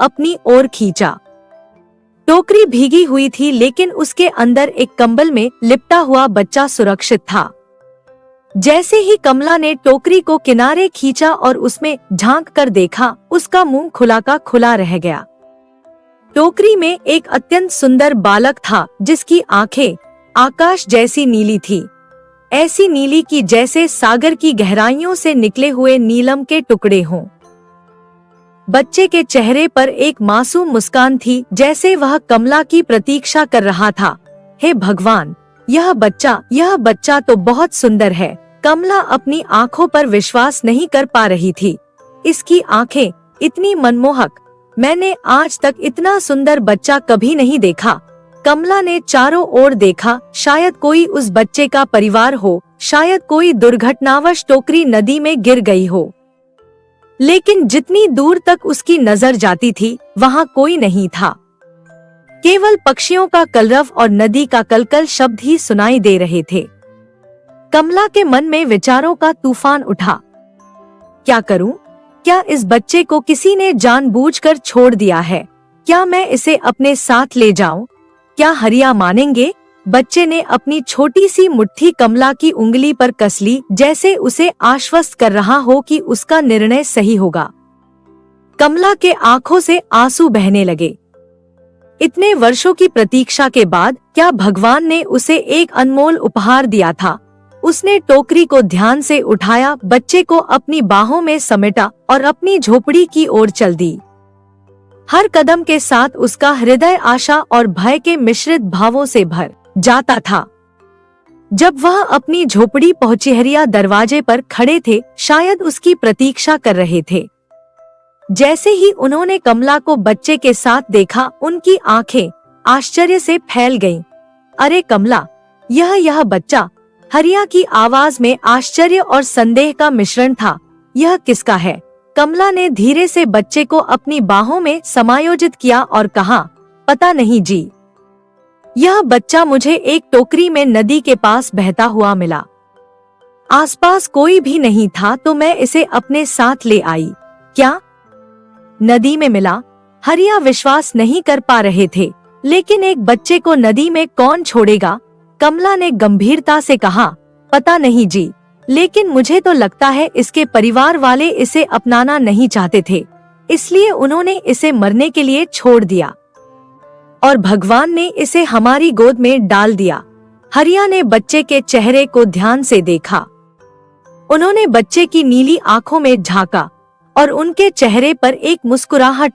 अपनी ओर खींचा। टोकरी भीगी हुई थी, लेकिन उसके अंदर एक कंबल में लिपटा हुआ बच्चा सुरक्षित था। जैसे ही कमला ने टोकरी को किनारे खींचा और उसमें झांक कर देखा, उसका मुंह खुला का खुला रह गया। टोकरी में एक अत्यंत सुंदर बालक था, जिसकी आंखें आकाश जैसी नीली थी, ऐसी नीली कि जैसे सागर की गहराइयों से निकले हुए नीलम के टुकड़े हों। बच्चे के चेहरे पर एक मासूम मुस्कान थी, जैसे वह कमला की प्रतीक्षा कर रहा था। हे भगवान, यह बच्चा तो बहुत सुंदर है। कमला अपनी आंखों पर विश्वास नहीं कर पा रही थी। इसकी आंखें इतनी मनमोहक, मैंने आज तक इतना सुंदर बच्चा कभी नहीं देखा। कमला ने चारों ओर देखा, शायद कोई उस बच्चे का परिवार हो, शायद कोई दुर्घटनावश टोकरी नदी में गिर गई हो। लेकिन जितनी दूर तक उसकी नजर जाती थी, वहाँ कोई नहीं था। केवल पक्षियों का कलरव और नदी का कलकल शब्द ही सुनाई दे रहे थे। कमला के मन में विचारों का तूफान उठा। क्या करूं? क्या इस बच्चे को किसी ने जानबूझकर छोड़ दिया है? क्या मैं इसे अपने साथ ले जाऊं? क्या हरिया मानेंगे? बच्चे ने अपनी छोटी सी मुट्ठी कमला की उंगली पर कस ली, जैसे उसे आश्वस्त कर रहा हो कि उसका निर्णय सही होगा। कमला के आंखों से आंसू बहने लगे। इतने वर्षों की प्रतीक्षा के बाद क्या भगवान ने उसे एक अनमोल उपहार दिया था। उसने टोकरी को ध्यान से उठाया, बच्चे को अपनी बाहों में समेटा और अपनी झोपड़ी की ओर चल दी। हर कदम के साथ उसका हृदय आशा और भय के मिश्रित भावों से भर जाता था। जब वह अपनी झोपड़ी पहुंची, हरिया दरवाजे पर खड़े थे, शायद उसकी प्रतीक्षा कर रहे थे। जैसे ही उन्होंने कमला को बच्चे के साथ देखा, उनकी आंखें आश्चर्य से फैल गईं। अरे कमला, यह बच्चा! हरिया की आवाज में आश्चर्य और संदेह का मिश्रण था। यह किसका है? कमला ने धीरे से बच्चे को अपनी बाहों में समायोजित किया और कहा, पता नहीं जी। यह बच्चा मुझे एक टोकरी में नदी के पास बहता हुआ मिला। आसपास कोई भी नहीं था, तो मैं इसे अपने साथ ले आई। क्या? नदी में मिला? हरिया विश्वास नहीं कर पा रहे थे। लेकिन एक बच्चे को नदी में कौन छोड़ेगा? कमला ने गंभीरता से कहा, पता नहीं जी, लेकिन मुझे तो लगता है इसके परिवार वाले इसे अपनाना नहीं चाहते थे, इसलिए उन्होंने इसे मरने के लिए छोड़ दिया और भगवान ने इसे हमारी गोद में डाल दिया। हरिया ने बच्चे के चेहरे को ध्यान से देखा। उन्होंने बच्चे की नीली आंखों में झांका और उनके चेहरे पर एक मुस्कुराहट